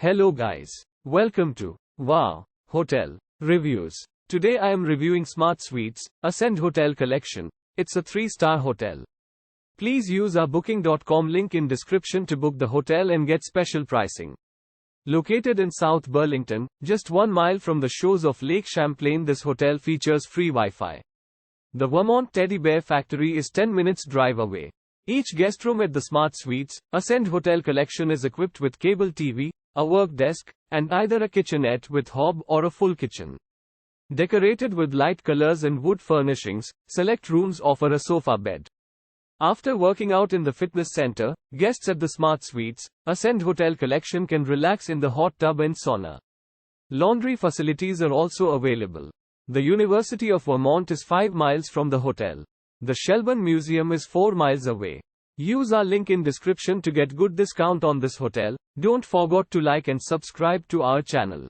Hello guys. Welcome to Wow Hotel Reviews. Today I am reviewing Smart Suites, Ascend Hotel Collection. It's a 3-star hotel. Please use our booking.com link in description to book the hotel and get special pricing. Located in South Burlington, just 1 mile from the shores of Lake Champlain, this hotel features free Wi-Fi. The Vermont Teddy Bear Factory is 10 minutes drive away. Each guest room at the Smart Suites, Ascend Hotel Collection is equipped with cable TV, a work desk, and either a kitchenette with hob or a full kitchen. Decorated with light colors and wood furnishings, select rooms offer a sofa bed. After working out in the fitness center, guests at the Smart Suites, Ascend Hotel Collection can relax in the hot tub and sauna. Laundry facilities are also available. The University of Vermont is 5 miles from the hotel. The Shelburne Museum is 4 miles away. Use our link in description to get good discount on this hotel. Don't forget to like and subscribe to our channel.